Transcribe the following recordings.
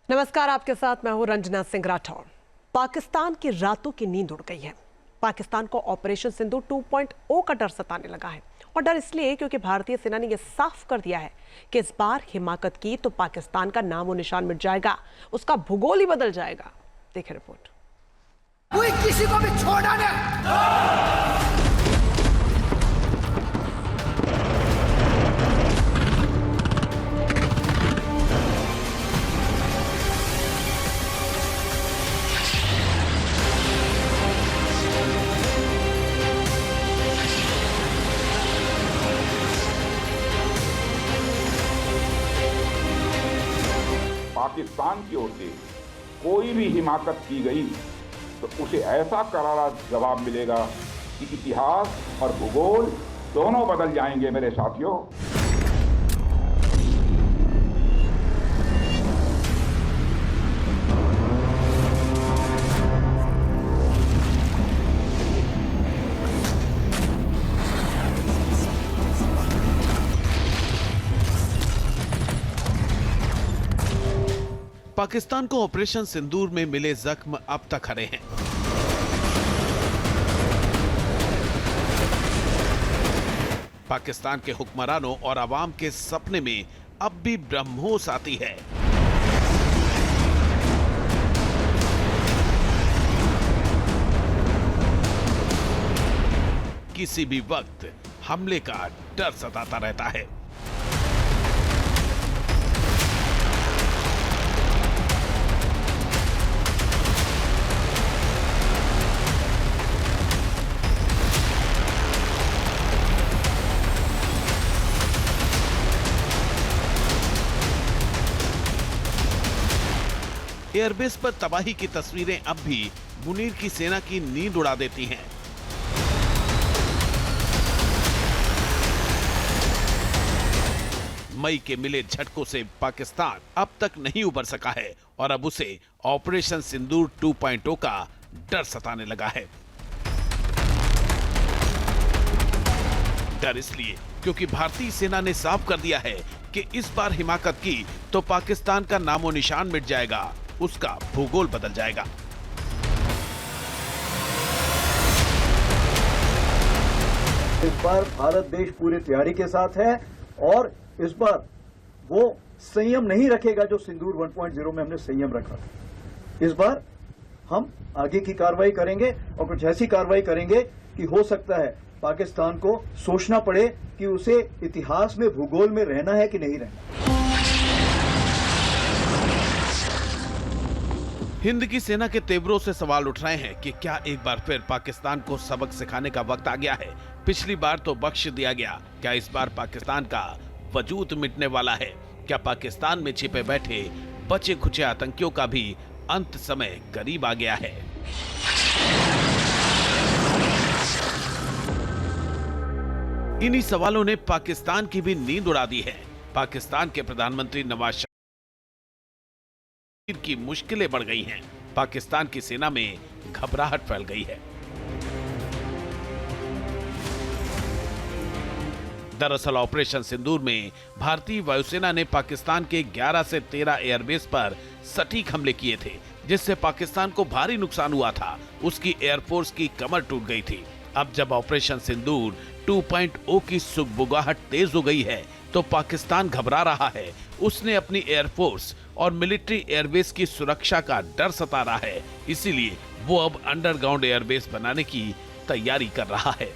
नमस्कार, आपके साथ मैं हूं रंजना सिंह राठौर। पाकिस्तान की रातों की नींद उड़ गई है। पाकिस्तान को ऑपरेशन सिंदूर 2.0 का डर सताने लगा है। और डर इसलिए क्योंकि भारतीय सेना ने यह साफ कर दिया है कि इस बार हिमाकत की तो पाकिस्तान का नाम और निशान मिट जाएगा, उसका भूगोल ही बदल जाएगा। देखें रिपोर्ट। कोई किसी को भी छोड़ा नहीं। पाकिस्तान की ओर से कोई भी हिमाकत की गई तो उसे ऐसा करारा जवाब मिलेगा कि इतिहास और भूगोल दोनों बदल जाएंगे मेरे साथियों। पाकिस्तान को ऑपरेशन सिंदूर में मिले जख्म अब तक हरे हैं। पाकिस्तान के हुक्मरानों और अवाम के सपने में अब भी ब्रह्मोस आती है। किसी भी वक्त हमले का डर सताता रहता है। एयरबेस पर तबाही की तस्वीरें अब भी मुनीर की सेना की नींद उड़ा देती हैं। मई के मिले झटकों से पाकिस्तान अब तक नहीं उबर सका है और अब उसे ऑपरेशन सिंदूर 2.0 का डर सताने लगा है। डर इसलिए क्योंकि भारतीय सेना ने साफ कर दिया है कि इस बार हिमाकत की तो पाकिस्तान का नामो निशान मिट जाएगा, उसका भूगोल बदल जाएगा। इस बार भारत देश पूरी तैयारी के साथ है और इस बार वो संयम नहीं रखेगा जो सिंदूर 1.0 में हमने संयम रखा था। इस बार हम आगे की कार्रवाई करेंगे और कुछ ऐसी कार्रवाई करेंगे कि हो सकता है पाकिस्तान को सोचना पड़े कि उसे इतिहास में भूगोल में रहना है कि नहीं रहना। हिंद की सेना के तेवरों से सवाल उठ रहे हैं कि क्या एक बार फिर पाकिस्तान को सबक सिखाने का वक्त आ गया है। पिछली बार तो बख्श दिया गया, क्या इस बार पाकिस्तान का वजूद मिटने वाला है? क्या पाकिस्तान में छिपे बैठे बचे खुचे आतंकियों का भी अंत समय करीब आ गया है? इन्हीं सवालों ने पाकिस्तान की भी नींद उड़ा दी है। पाकिस्तान के प्रधानमंत्री नवाज शरीफ की मुश्किलें बढ़ गई हैं। पाकिस्तान की सेना में घबराहट फैल गई है। दरअसल ऑपरेशन सिंदूर में भारतीय वायुसेना ने पाकिस्तान के 11 से 13 एयरबेस पर सटीक हमले किए थे, जिससे पाकिस्तान को भारी नुकसान हुआ था। उसकी एयरफोर्स की कमर टूट गई थी। अब जब ऑपरेशन सिंदूर 2.0 की सुगबुगाहट तेज हो गई है तो पाकिस्तान घबरा रहा है। उसने अपनी एयरफोर्स और मिलिट्री एयरबेस की सुरक्षा का डर सता रहा है, इसीलिए वो अब अंडरग्राउंड एयरबेस बनाने की तैयारी कर रहा है।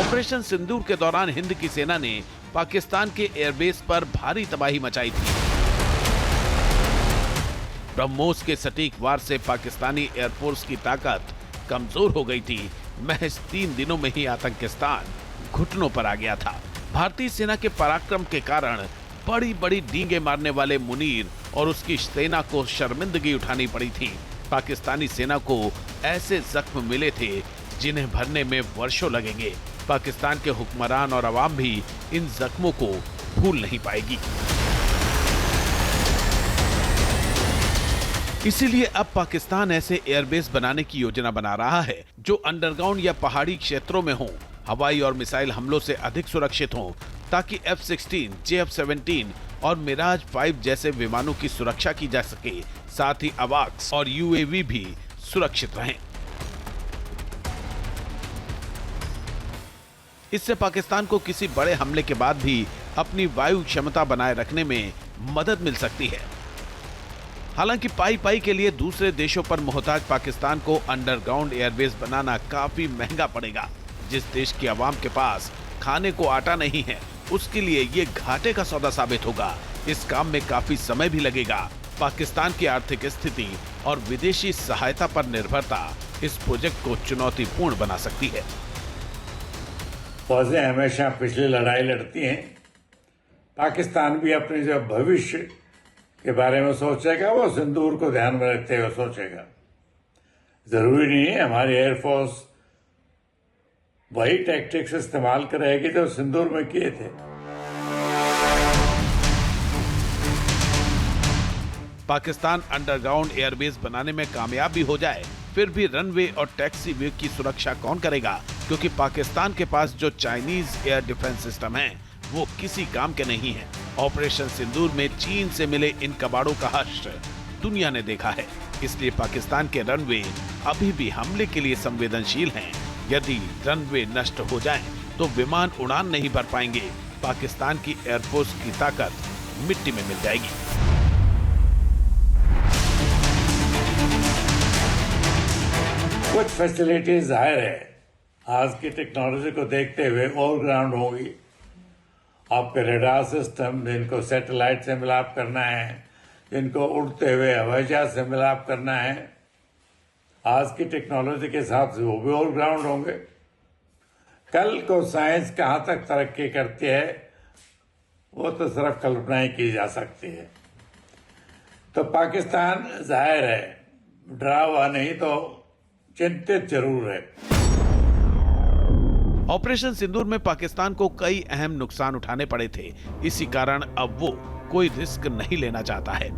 ऑपरेशन सिंदूर के दौरान हिंद की सेना ने पाकिस्तान के एयरबेस पर भारी तबाही मचाई थी। ब्रह्मोस के सटीक वार से पाकिस्तानी एयरफोर्स की ताकत कमजोर हो गई थी। महज 3 दिनों में ही आतंकिस्तान घुटनों पर आ गया था। भारतीय सेना के पराक्रम के कारण बड़ी बड़ी डींगे मारने वाले मुनीर और उसकी सेना को शर्मिंदगी उठानी पड़ी थी। पाकिस्तानी सेना को ऐसे जख्म मिले थे जिन्हें भरने में वर्षों लगेंगे। पाकिस्तान के हुक्मरान और अवाम भी इन जख्मों को भूल नहीं पाएगी। इसीलिए अब पाकिस्तान ऐसे एयरबेस बनाने की योजना बना रहा है जो अंडरग्राउंड या पहाड़ी क्षेत्रों में हों, हवाई और मिसाइल हमलों से अधिक सुरक्षित हों, ताकि F-16, JF-17 और मिराज 5 जैसे विमानों की सुरक्षा की जा सके, साथ ही अवाक्स और UAV भी सुरक्षित रहें। इससे पाकिस्तान को किसी बड़े हमले के बाद भी अपनी वायु क्षमता बनाए रखने में मदद मिल सकती है। हालांकि पाई के लिए दूसरे देशों पर मोहताज पाकिस्तान को अंडरग्राउंड एयरबेस बनाना काफी महंगा पड़ेगा। जिस देश की आवाम के पास खाने को आटा नहीं है, उसके लिए ये घाटे का सौदा साबित होगा। इस काम में काफी समय भी लगेगा। पाकिस्तान की आर्थिक स्थिति और विदेशी सहायता पर निर्भरता इस प्रोजेक्ट को चुनौतीपूर्ण बना सकती है। फौजें हमेशा पिछली लड़ाई लड़ती हैं। पाकिस्तान भी अपने जो भविष्य के बारे में सोचेगा, वो सिंदूर को ध्यान में रखते हुए सोचेगा। जरूरी नहीं है हमारी एयरफोर्स वही टैक्टिक्स इस्तेमाल करेगी जो सिंदूर में किए थे। पाकिस्तान अंडरग्राउंड एयरबेस बनाने में कामयाब भी हो जाए, फिर भी रनवे और टैक्सी वे की सुरक्षा कौन करेगा? क्योंकि पाकिस्तान के पास जो चाइनीज एयर डिफेंस सिस्टम है वो किसी काम के नहीं है। ऑपरेशन सिंदूर में चीन से मिले इन कबाड़ों का हश्र दुनिया ने देखा है। इसलिए पाकिस्तान के रनवे अभी भी हमले के लिए संवेदनशील हैं। यदि रनवे नष्ट हो जाएं, तो विमान उड़ान नहीं भर पाएंगे। पाकिस्तान की एयरफोर्स की ताकत मिट्टी में मिल जाएगी। कुछ फैसिलिटीज जाहिर है आज की टेक्नोलॉजी को देखते हुए ऑल ग्राउंड होगी। आपके रेडार सिस्टम जिनको सैटेलाइट से मिलाप करना है, जिनको उड़ते हुए हवाई जहाज से मिलाप करना है, आज की टेक्नोलॉजी के हिसाब से वो भी ऑल ग्राउंड होंगे। कल को साइंस कहाँ तक तरक्की करती है वो तो सिर्फ कल्पना ही की जा सकती है। तो पाकिस्तान जाहिर है डरा हुआ नहीं तो चिंतित जरूर है। ऑपरेशन सिंदूर में पाकिस्तान को कई अहम नुकसान उठाने पड़े थे। इसी कारण अब वो कोई रिस्क नहीं लेना चाहता है।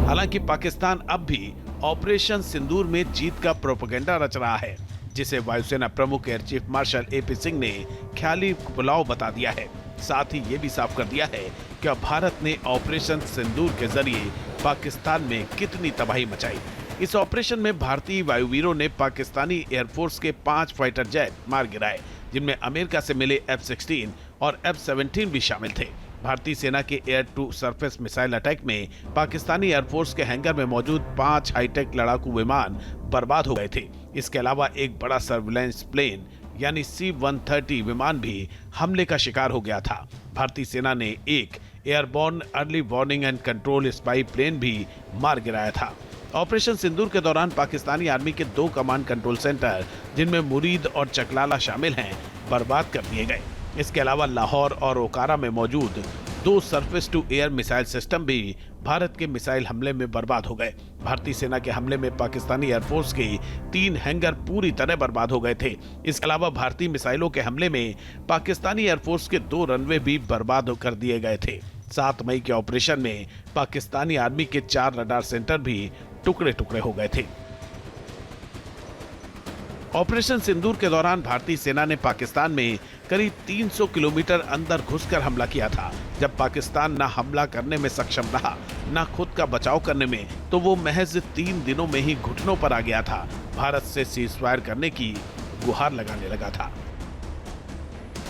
हालांकि पाकिस्तान अब भी ऑपरेशन सिंदूर में जीत का प्रोपेगेंडा रच रहा है, जिसे वायुसेना प्रमुख air chief marshal AP Singh ने ख्याली पुलाव बता दिया है। साथ ही ये भी साफ कर दिया है कि भारत ने ऑपरेशन सिंदूर के जरिए पाकिस्तान में कितनी तबाही मचाई। इस ऑपरेशन में भारतीय वायुवीरों ने पाकिस्तानी एयरफोर्स के 5 फाइटर जेट मार गिराए, जिनमें अमेरिका से मिले F-16 और F-17 भी शामिल थे। भारतीय सेना के air to surface missile attack में पाकिस्तानी एयरफोर्स के हैंगर में मौजूद 5 हाईटेक लड़ाकू विमान बर्बाद हो गए थे। इसके अलावा एक बड़ा सर्विलांस प्लेन यानी C-130 विमान भी हमले का शिकार हो गया था। भारतीय सेना ने एक airborne early warning and control spy plane भी मार गिराया था। ऑपरेशन सिंदूर के दौरान पाकिस्तानी आर्मी के 2 कमांड कंट्रोल सेंटर, जिनमें मुरीद और चकलाला शामिल हैं, बर्बाद कर दिए गए। इसके अलावा लाहौर और ओकारा में मौजूद 2 surface to air missile system भी भारत के मिसाइल हमले में बर्बाद हो गए। भारतीय सेना के हमले में पाकिस्तानी एयरफोर्स के 3 हैंगर पूरी तरह बर्बाद हो गए थे। इसके अलावा भारतीय मिसाइलों के हमले में पाकिस्तानी एयरफोर्स के 2 रनवे भी बर्बाद कर दिए गए थे। 7 मई के ऑपरेशन में पाकिस्तानी आर्मी के 4 रडार सेंटर भी टुकड़े टुकड़े हो गए थे। ऑपरेशन सिंदूर के दौरान भारतीय सेना ने पाकिस्तान में करीब 300 किलोमीटर अंदर घुसकर हमला किया था। जब पाकिस्तान न हमला करने में सक्षम रहा, न खुद का बचाव करने में, तो वो महज 3 दिनों में ही घुटनों पर आ गया था। भारत से सीजफायर करने की गुहार लगाने लगा था।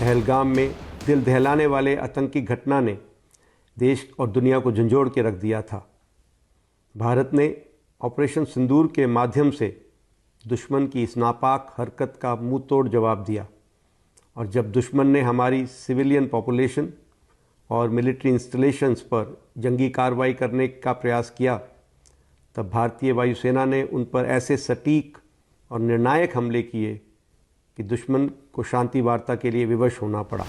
पहलगाम में दिल दहलाने वाले आतंकी घटना ने देश और दुनिया को झंझोड़ के रख दिया था। भारत ने ऑपरेशन सिंदूर के माध्यम से दुश्मन की इस नापाक हरकत का मुंह तोड़ जवाब दिया, और जब दुश्मन ने हमारी सिविलियन पॉपुलेशन और मिलिट्री इंस्टॉलेशंस पर जंगी कार्रवाई करने का प्रयास किया, तब भारतीय वायुसेना ने उन पर ऐसे सटीक और निर्णायक हमले किए कि दुश्मन को शांति वार्ता के लिए विवश होना पड़ा।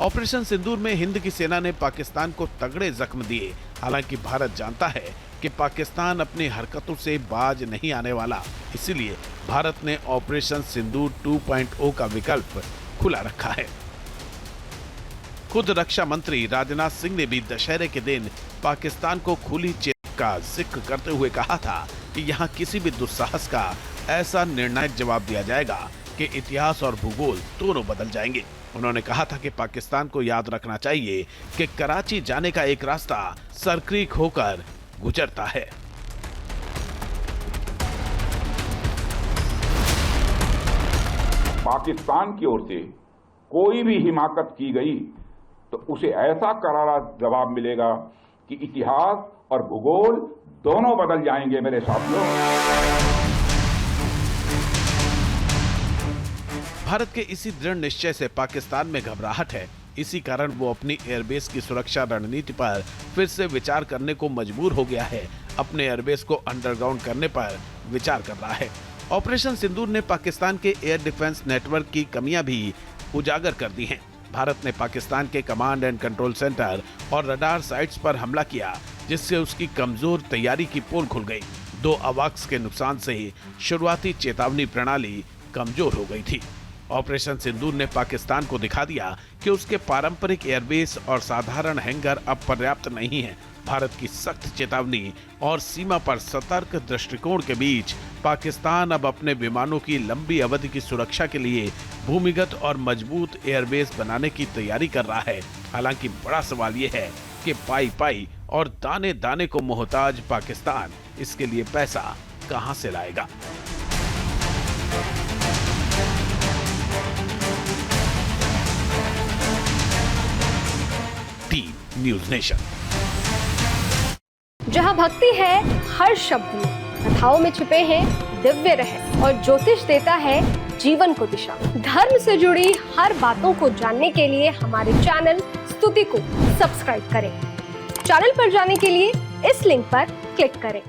ऑपरेशन सिंदूर में हिंद की सेना ने पाकिस्तान को तगड़े जख्म दिए। हालांकि भारत जानता है कि पाकिस्तान अपनी हरकतों से बाज नहीं आने वाला, इसलिए भारत ने ऑपरेशन सिंदूर 2.0 का विकल्प खुला रखा है। खुद रक्षा मंत्री राजनाथ सिंह ने भी दशहरे के दिन पाकिस्तान को खुली चेतावनी का जिक्र करते हुए कहा था कि यहाँ किसी भी दुस्साहस का ऐसा निर्णायक जवाब दिया जाएगा कि इतिहास और भूगोल दोनों बदल जाएंगे। उन्होंने कहा था कि पाकिस्तान को याद रखना चाहिए कि कराची जाने का एक रास्ता सरक्रीक होकर गुजरता है। पाकिस्तान की ओर से कोई भी हिमाकत की गई तो उसे ऐसा करारा जवाब मिलेगा कि इतिहास और भूगोल दोनों बदल जाएंगे मेरे साथियों। भारत के इसी दृढ़ निश्चय से पाकिस्तान में घबराहट है। इसी कारण वो अपनी एयरबेस की सुरक्षा रणनीति पर फिर से विचार करने को मजबूर हो गया है। अपने एयरबेस को अंडरग्राउंड करने पर विचार कर रहा है। ऑपरेशन सिंदूर ने पाकिस्तान के एयर डिफेंस नेटवर्क की कमियां भी उजागर कर दी हैं। भारत ने पाकिस्तान के कमांड एंड कंट्रोल सेंटर और रडार साइट्स पर हमला किया, जिससे उसकी कमजोर तैयारी की पोल खुल गई। 2 अवाक्स के नुकसान से शुरुआती चेतावनी प्रणाली कमजोर हो गई थी। ऑपरेशन सिंदूर ने पाकिस्तान को दिखा दिया कि उसके पारंपरिक एयरबेस और साधारण हैंगर अब पर्याप्त नहीं है। भारत की सख्त चेतावनी और सीमा पर सतर्क दृष्टिकोण के बीच पाकिस्तान अब अपने विमानों की लंबी अवधि की सुरक्षा के लिए भूमिगत और मजबूत एयरबेस बनाने की तैयारी कर रहा है। हालांकि बड़ा सवाल यह है कि पाई पाई और दाने दाने को मोहताज पाकिस्तान इसके लिए पैसा कहां से लाएगा। Team news nation. जहां भक्ति है हर शब्द में, कथाओं में छुपे हैं दिव्य रहस्य और ज्योतिष देता है जीवन को दिशा। धर्म से जुड़ी हर बातों को जानने के लिए हमारे चैनल स्तुति को सब्सक्राइब करें। चैनल पर जाने के लिए इस लिंक पर क्लिक करें।